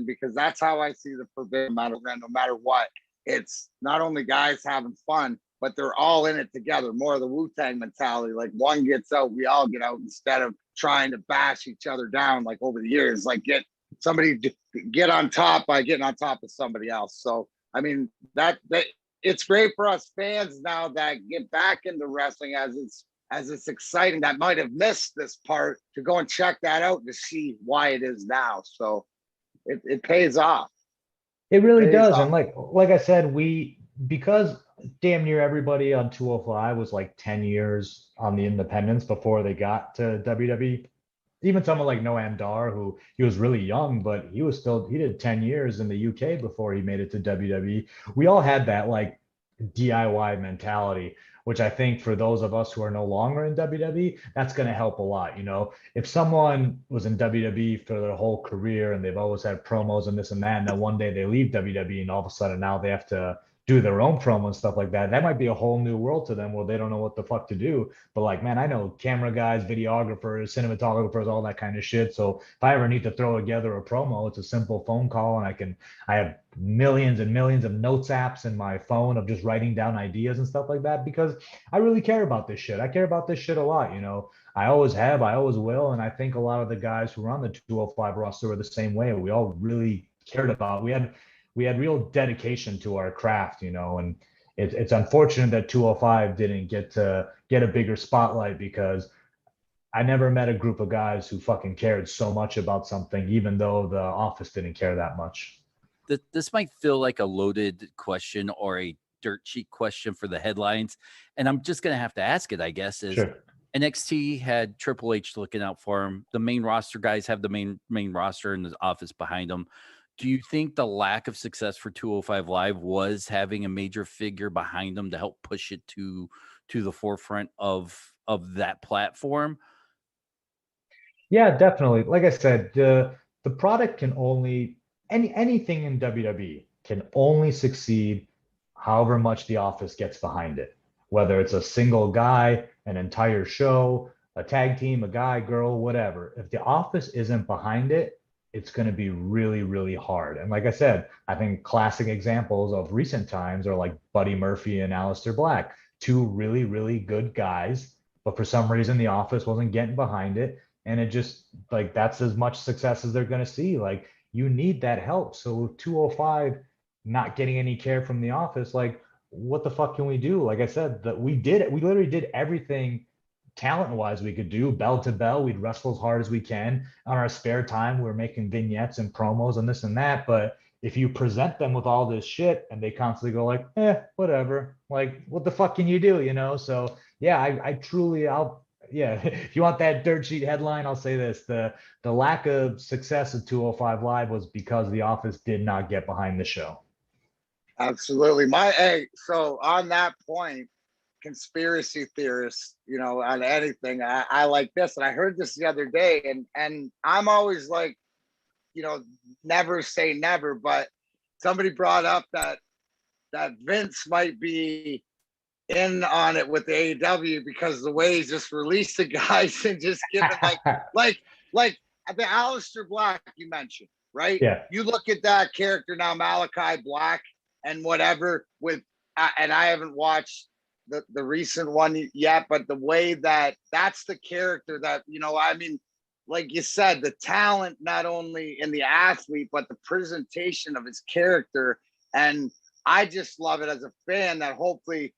because that's how I see the Forbidden Battleground. No matter what, it's not only guys having fun, but they're all in it together. More of the Wu-Tang mentality. Like, one gets out, we all get out, instead of trying to bash each other down like over the years. Like, get on top by getting on top of somebody else. So I mean, that it's great for us fans now that get back into wrestling, as it's exciting, that might have missed this part, to go and check that out to see why it is now. So it pays off. It really does. And like I said, because damn near everybody on 205 was like 10 years on the independents before they got to WWE. Even someone like Noam Dar, who he was really young, but he did 10 years in the UK before he made it to WWE. We all had that like DIY mentality, which I think for those of us who are no longer in WWE, that's going to help a lot. If someone was in WWE for their whole career and they've always had promos and this and that, and then one day they leave WWE and all of a sudden now they have to do their own promo and stuff like that, that might be a whole new world to them where they don't know what the fuck to do. But like, man, I know camera guys, videographers, cinematographers, all that kind of shit. So if I ever need to throw together a promo, it's a simple phone call, and I have millions and millions of notes apps in my phone of just writing down ideas and stuff like that, because I really care about this shit. I care about this shit a lot. I always have, I always will. And I think a lot of the guys who were on the 205 roster were the same way. We all really cared about, we had real dedication to our craft, and it's unfortunate that 205 didn't get a bigger spotlight, because I never met a group of guys who fucking cared so much about something, even though the office didn't care that much. This might feel like a loaded question or a dirt sheet question for the headlines, and I'm just going to have to ask it, I guess, is Sure. NXT had Triple H looking out for him. The main roster guys have the main roster in the office behind them. Do you think the lack of success for 205 Live was having a major figure behind them to help push it to the forefront of that platform? Yeah, definitely. Like I said, the product can only anything in WWE can only succeed however much the office gets behind it. Whether it's a single guy, an entire show, a tag team, a guy, girl, whatever. If the office isn't behind it, it's going to be really, really hard. And like I said, I think classic examples of recent times are like Buddy Murphy and Aleister Black, two really, really good guys, but for some reason the office wasn't getting behind it. And it just like, that's as much success as they're going to see. Like, you need that help. So 205 not getting any care from the office, like, what the fuck can we do? Like I said, that we literally did everything talent wise we could do, bell to bell. We'd wrestle as hard as we can. On our spare time, we're making vignettes and promos and this and that. But if you present them with all this shit and they constantly go like, whatever, like, what the fuck can you do? So yeah, I truly, if you want that dirt sheet headline, I'll say this: the lack of success of 205 Live was because the office did not get behind the show. Absolutely. So on that point, conspiracy theorists, on anything, I like this. And I heard this the other day, and I'm always like, never say never, but somebody brought up that Vince might be in on it with the AEW because the way he's just released the guys and just given like the Aleister Black you mentioned, right? Yeah. You look at that character now, Malachi Black and whatever with, and I haven't watched the recent one yet, but the way that's the character that, like you said, the talent, not only in the athlete, but the presentation of his character. And I just love it as a fan that hopefully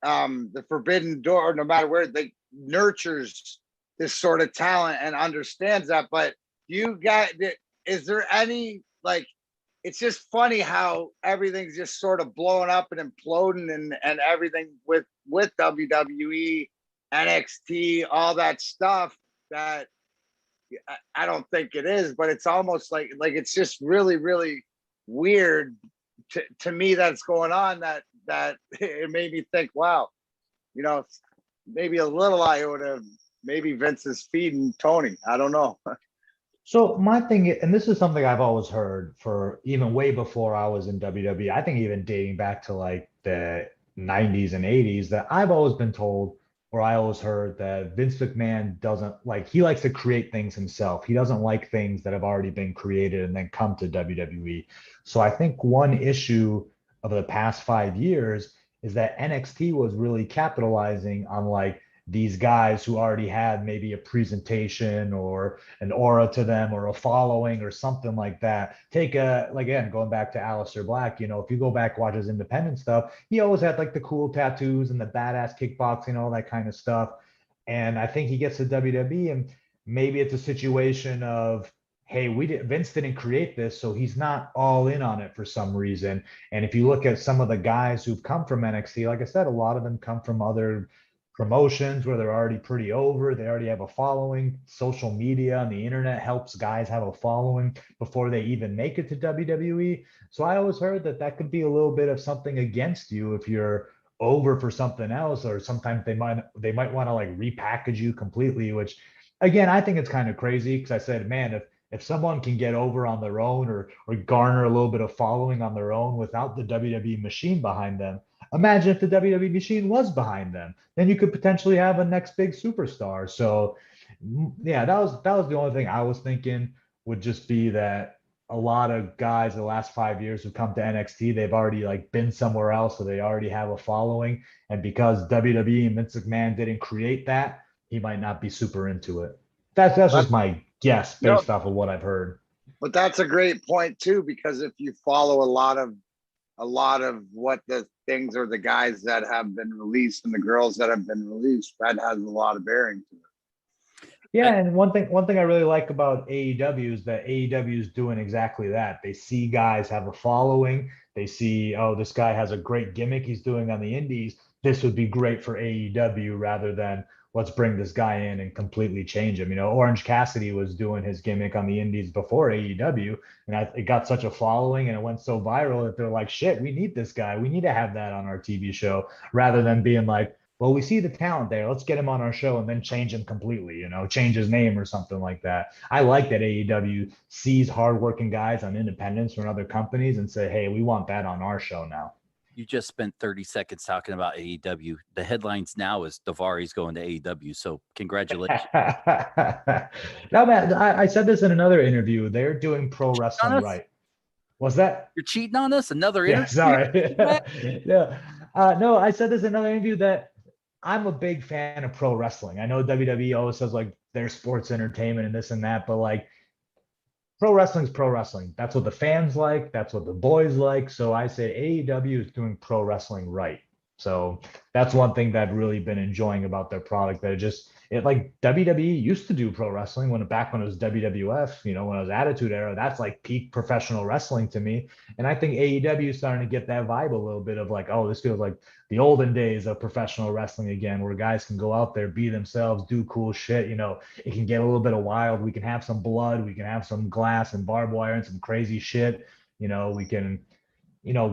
the Forbidden Door, no matter where, they nurtures this sort of talent and understands that. But is there any, like, it's just funny how everything's just sort of blowing up and imploding and everything with WWE, NXT, all that stuff that I don't think it is, but it's almost like it's just really, really weird to me that's going on, that it made me think, wow, maybe a little iota, maybe Vince is feeding Tony. I don't know. So my thing, and this is something I've always heard for even way before I was in WWE, I think even dating back to like the 90s and 80s, that I've always been told, or I always heard, that Vince McMahon doesn't like, he likes to create things himself. He doesn't like things that have already been created and then come to WWE. So I think one issue of the past 5 years is that NXT was really capitalizing on like these guys who already had maybe a presentation or an aura to them or a following or something like that. Again, going back to Aleister Black, if you go back, watch his independent stuff, he always had like the cool tattoos and the badass kickboxing, all that kind of stuff. And I think he gets to WWE and maybe it's a situation of, hey, Vince didn't create this, so he's not all in on it for some reason. And if you look at some of the guys who've come from NXT, like I said, a lot of them come from other promotions where they're already pretty over. They already have a following. Social media and the internet helps guys have a following before they even make it to WWE. So I always heard that could be a little bit of something against you if you're over for something else, or sometimes they might want to like repackage you completely, which again, I think it's kind of crazy, because I said, man, if someone can get over on their own or garner a little bit of following on their own without the WWE machine behind them, imagine if the WWE machine was behind them. Then you could potentially have a next big superstar. So yeah, that was the only thing I was thinking, would just be that a lot of guys the last 5 years who come to NXT, they've already like been somewhere else, so they already have a following. And because WWE and Vince McMahon didn't create that, he might not be super into it. That's just my guess based off of what I've heard. But that's a great point too, because if you follow a lot of what the things or the guys that have been released and the girls that have been released, that has a lot of bearing to it. Yeah, and one thing I really like about AEW is that AEW is doing exactly that. They see guys have a following. They see, oh, this guy has a great gimmick he's doing on the indies. This would be great for AEW, rather than let's bring this guy in and completely change him. Orange Cassidy was doing his gimmick on the indies before AEW, and it got such a following and it went so viral that they're like, shit, we need this guy. We need to have that on our TV show, rather than being like, well, we see the talent there, let's get him on our show and then change him completely, change his name or something like that. I like that AEW sees hardworking guys on independents from other companies and say, hey, we want that on our show now. You just spent 30 seconds talking about AEW. The headlines now is Daivari's going to AEW. So congratulations. No, man, I said this in another interview. They're doing pro wrestling right. What's that? You're cheating on us? Another interview? Yeah, sorry. Yeah. No, I said this in another interview that I'm a big fan of pro wrestling. I know WWE always says like they're sports entertainment and this and that, but like pro wrestling's pro wrestling. That's what the fans like. That's what the boys like. So I say AEW is doing pro wrestling right. So that's one thing that I've really been enjoying about their product. That it like WWE used to do pro wrestling back when it was WWF, when it was Attitude Era. That's like peak professional wrestling to me. And I think AEW is starting to get that vibe a little bit of like, oh, this feels like the olden days of professional wrestling again, where guys can go out there, be themselves, do cool shit. It can get a little bit of wild. We can have some blood. We can have some glass and barbed wire and some crazy shit. We can,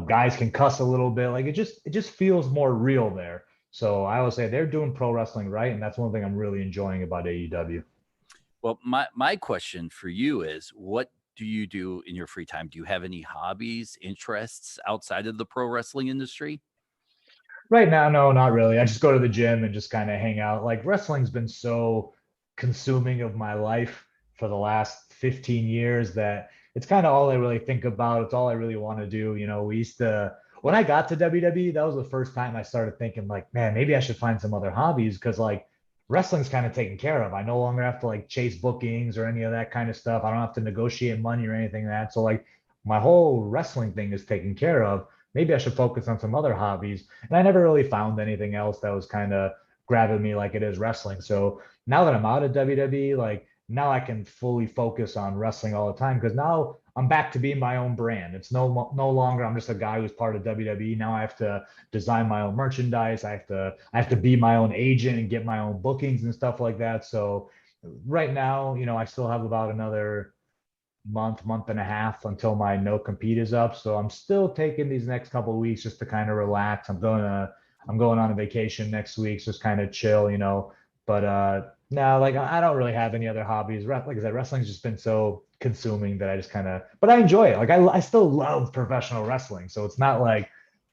guys can cuss a little bit. Like it just feels more real there. So I would say they're doing pro wrestling right, and that's one thing I'm really enjoying about AEW. Well, my question for you is, what do you do in your free time? Do you have any hobbies, interests outside of the pro wrestling industry? Right now, no, not really. I just go to the gym and just kind of hang out. Like wrestling's been so consuming of my life for the last 15 years that it's kind of all I really think about. It's all I really want to do. When I got to WWE, that was the first time I started thinking like, man, maybe I should find some other hobbies, because like wrestling's kind of taken care of. I no longer have to like chase bookings or any of that kind of stuff. I don't have to negotiate money or anything like that. So like my whole wrestling thing is taken care of. Maybe I should focus on some other hobbies. And I never really found anything else that was kind of grabbing me like it is wrestling. So now that I'm out of WWE, like now I can fully focus on wrestling all the time because now I'm back to being my own brand. It's no longer I'm just a guy who's part of WWE. Now I have to design my own merchandise. I have to be my own agent and get my own bookings and stuff like that. So right now, I still have about another month and a half until my no compete is up. So I'm still taking these next couple of weeks just to kind of relax. I'm going on a vacation next week, so just kind of chill. But no, like I don't really have any other hobbies. Like I said, wrestling's just been so consuming that I just kind of, but I enjoy it. Like I still love professional wrestling. So it's not like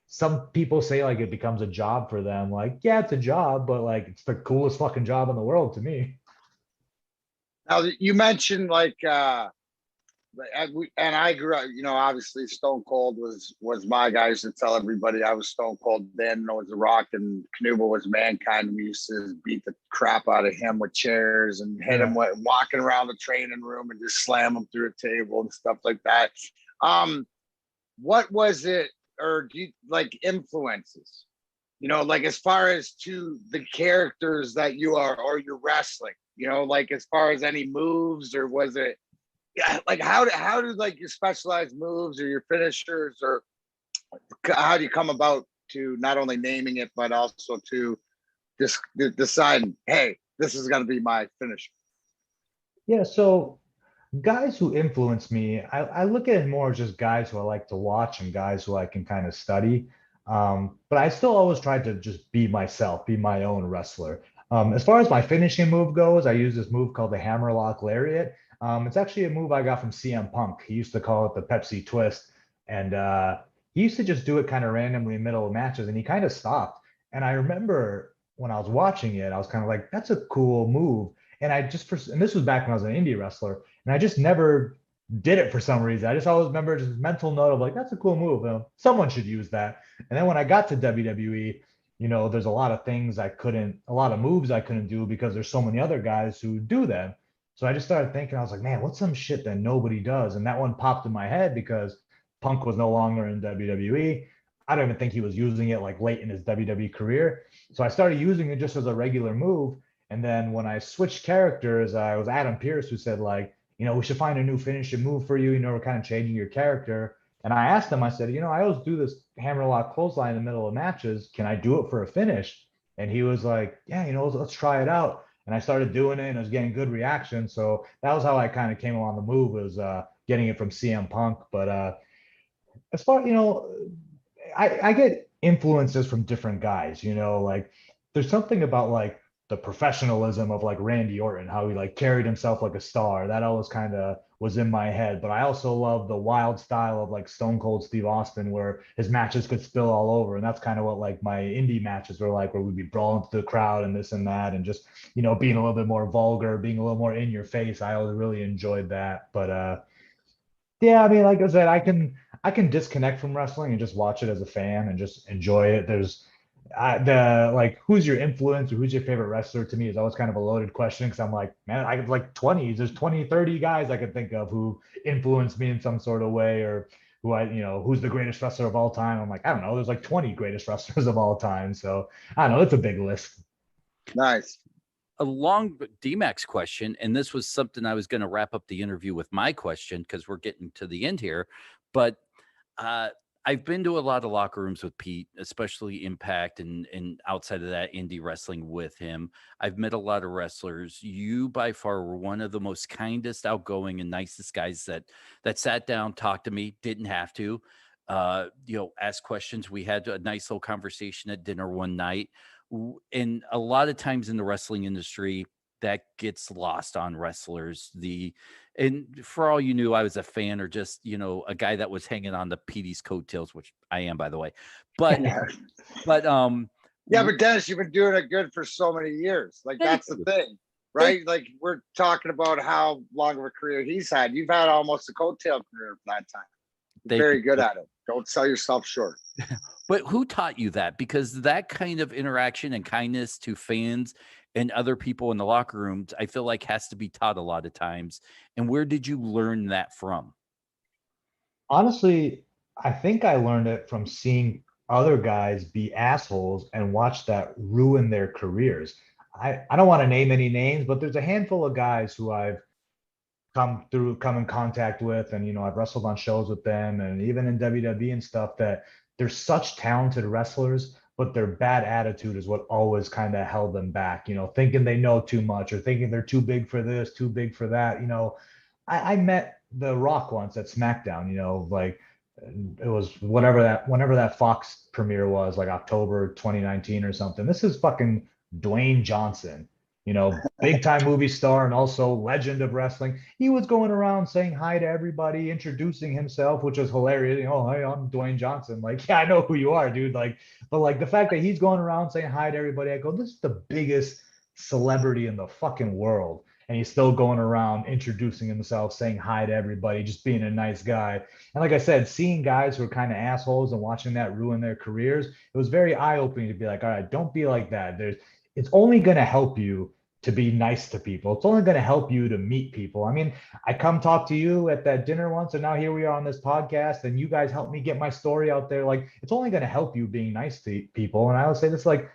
some people say like it becomes a job for them. Like, yeah, it's a job, but like it's the coolest fucking job in the world to me. Now you mentioned like and I grew up, obviously Stone Cold was my guy. I used to tell everybody I was Stone Cold. Dan was The Rock, and Knuba was Mankind. We used to beat the crap out of him with chairs and hit him with walking around the training room and just slam him through a table and stuff like that. What was it, or do you like influences? Like as far as to the characters that you are or you're wrestling, like as far as any moves, or was it? Yeah, like how do like your specialized moves or your finishers, or how do you come about to not only naming it but also to just deciding, hey, this is going to be my finisher? Yeah, so guys who influence me, I look at it more as just guys who I like to watch and guys who I can kind of study. But I still always try to just be myself, be my own wrestler. As far as my finishing move goes, I use this move called the Hammerlock Lariat. It's actually a move I got from CM Punk. He used to call it the Pepsi Twist, and he used to just do it kind of randomly in the middle of matches, and he kind of stopped. And I remember when I was watching it, I was kind of like, "That's a cool move." And and this was back when I was an indie wrestler, and I just never did it for some reason. I just always remember just mental note of like, "That's a cool move. Someone should use that." And then when I got to WWE, there's a lot of a lot of moves I couldn't do because there's so many other guys who do them. So I just started thinking, I was like, man, what's some shit that nobody does? And that one popped in my head because Punk was no longer in WWE. I don't even think he was using it like late in his WWE career. So I started using it just as a regular move. And then when I switched characters, it was Adam Pearce who said, like, we should find a new finishing move for you. We're kind of changing your character. And I asked him, I said, I always do this hammerlock clothesline in the middle of matches. Can I do it for a finish? And he was like, yeah, let's try it out. And I started doing it and I was getting good reaction. So that was how I kind of came along the move, was getting it from CM Punk. But as far, I get influences from different guys, like there's something about like the professionalism of like Randy Orton, how he like carried himself like a star. That always kind of was in my head. But I also love the wild style of like Stone Cold Steve Austin, where his matches could spill all over. And that's kind of what like my indie matches were like, where we'd be brawling through the crowd and this and that, and just, being a little bit more vulgar, being a little more in your face. I always really enjoyed that. But yeah, I mean, like I said, I can disconnect from wrestling and just watch it as a fan and just enjoy it. The like, who's your influence or who's your favorite wrestler, to me is always kind of a loaded question, because I'm like, man, I could like 20, there's 20, 30 guys I could think of who influenced me in some sort of way, or who's the greatest wrestler of all time. I'm like, I don't know, there's like 20 greatest wrestlers of all time. So I don't know, it's a big list. Nice. A long DMAX question, and this was something I was going to wrap up the interview with my question because we're getting to the end here. But I've been to a lot of locker rooms with Pete, especially Impact and outside of that, indie wrestling with him. I've met a lot of wrestlers. You by far were one of the most kindest, outgoing, and nicest guys that sat down, talked to me, didn't have to, ask questions. We had a nice little conversation at dinner one night. And a lot of times in the wrestling industry, that gets lost on wrestlers. And for all you knew, I was a fan, or just, a guy that was hanging on the PD's coattails, which I am, by the way. But, but, yeah, but Dennis, you've been doing it good for so many years. Like, that's the thing, right? Like, we're talking about how long of a career he's had. You've had almost a coattail career for that time. You're very good at it. Don't sell yourself short. But who taught you that? Because that kind of interaction and kindness to fans and other people in the locker rooms, I feel like has to be taught a lot of times. And where did you learn that from? Honestly, I think I learned it from seeing other guys be assholes and watch that ruin their careers. I don't want to name any names, but there's a handful of guys who I've come in contact with, and I've wrestled on shows with them and even in WWE and stuff, that they're such talented wrestlers, but their bad attitude is what always kind of held them back, thinking they know too much or thinking they're too big for this, too big for that. I met The Rock once at SmackDown, like it was whenever that Fox premiere was, like October 2019 or something. This is fucking Dwayne Johnson, big time movie star and also legend of wrestling. He was going around saying hi to everybody, introducing himself, which was hilarious. Hey, I'm Dwayne Johnson. Like, yeah, I know who you are, dude. Like, but like the fact that he's going around saying hi to everybody, I go, this is the biggest celebrity in the fucking world. And he's still going around introducing himself, saying hi to everybody, just being a nice guy. And like I said, seeing guys who are kind of assholes and watching that ruin their careers, it was very eye-opening to be like, all right, don't be like that. It's only going to help you to be nice to people. It's only going to help you to meet people. I mean, I come talk to you at that dinner once, and now here we are on this podcast, and you guys help me get my story out there. Like, it's only going to help you being nice to people. And I would say this, like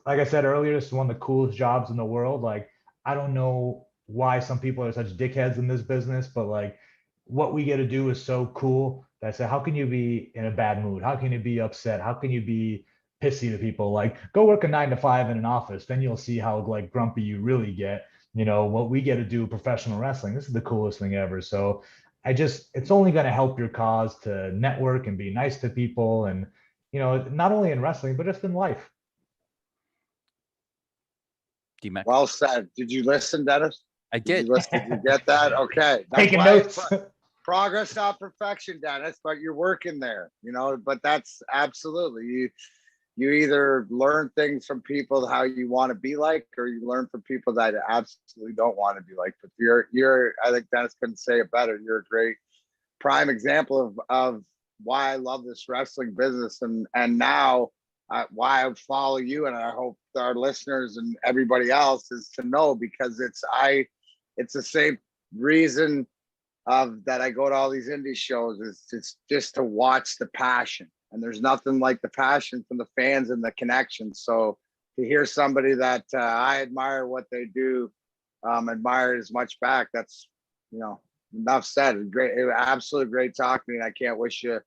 I said earlier, this is one of the coolest jobs in the world. Like, I don't know why some people are such dickheads in this business, but like what we get to do is so cool. That I said, how can you be in a bad mood? How can you be upset? How can you be pissy to people? Like, go work a 9 to 5 in an office, then you'll see how like grumpy you really get. What we get to do professional wrestling, this is the coolest thing ever. So it's only going to help your cause to network and be nice to people, and not only in wrestling but just in life. D-Mac. Well said. Did you listen, Dennis? I did. Did you get that? Okay. Taking notes. Progress, not perfection, Dennis, but you're working there, but that's absolutely you either learn things from people how you want to be like, or you learn from people that absolutely don't want to be like. But I think Dennis couldn't say it better. You're a great prime example of why I love this wrestling business, and now why I follow you, and I hope our listeners and everybody else is to know, because it's the same reason that I go to all these indie shows, is it's just to watch the passion. And there's nothing like the passion from the fans and the connection. So to hear somebody that I admire what they do, admire as much back, that's, enough said. Great, absolutely great talking. And I can't wish you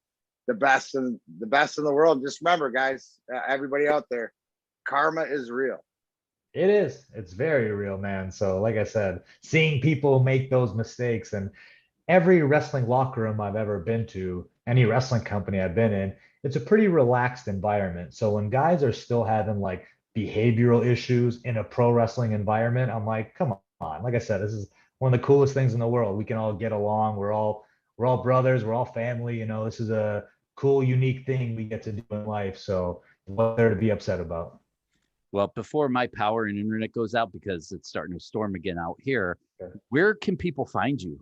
the best in the world. Just remember, guys, everybody out there, karma is real. It is. It's very real, man. So like I said, seeing people make those mistakes, and every wrestling locker room I've ever been to, any wrestling company I've been in, it's a pretty relaxed environment. So when guys are still having like behavioral issues in a pro wrestling environment, I'm like, come on. Like I said, this is one of the coolest things in the world. We can all get along. We're all brothers. We're all family. This is a cool, unique thing we get to do in life. So what's there to be upset about? Well, before my power and internet goes out, because it's starting to storm again out here, Sure. Where can people find you?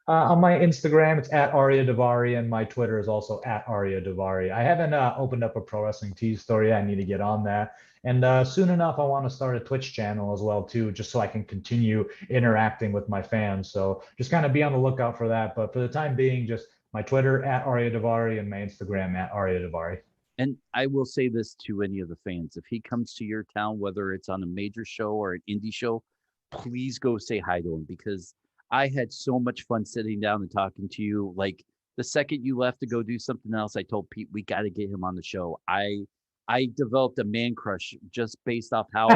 On my Instagram, it's at Ariya Daivari, and my Twitter is also at Ariya Daivari. I haven't opened up a Pro Wrestling Tees store yet. I need to get on that. And soon enough, I want to start a Twitch channel as well, too, just so I can continue interacting with my fans. So just kind of be on the lookout for that. But for the time being, just my Twitter at Ariya Daivari and my Instagram at Ariya Daivari. And I will say this to any of the fans. If he comes to your town, whether it's on a major show or an indie show, please go say hi to him, because I had so much fun sitting down and talking to you. Like, the second you left to go do something else, I told Pete, we got to get him on the show. I developed a man crush just based off how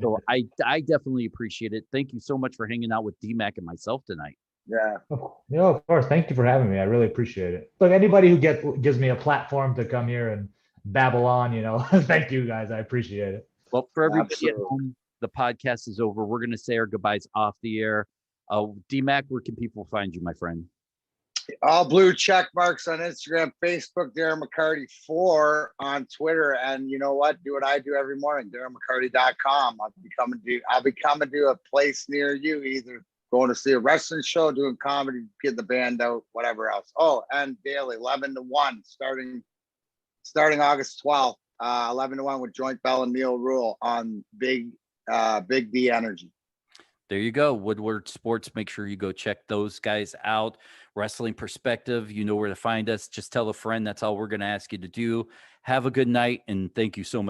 so I definitely appreciate it. Thank you so much for hanging out with D-Mac and myself tonight. Yeah. Of course. Thank you for having me. I really appreciate it. Look, anybody who gives me a platform to come here and babble on, thank you guys. I appreciate it. Well, for everybody at home, the podcast is over. We're going to say our goodbyes off the air. D-Mac, where can people find you, my friend? All blue check marks on Instagram, Facebook, Darren McCarty 4 on Twitter. And you know what? Do what I do every morning, DarrenMcCarty.com. I'll be coming to a place near you, either going to see a wrestling show, doing comedy, get the band out, whatever else. Oh, and daily, 11 to 1, starting August 12th. 11-1 with Joint Bell and Neil Rule on Big D Energy. There you go. Woodward Sports. Make sure you go check those guys out. Wrestling Perspective. You know where to find us. Just tell a friend. That's all we're going to ask you to do. Have a good night. And thank you so much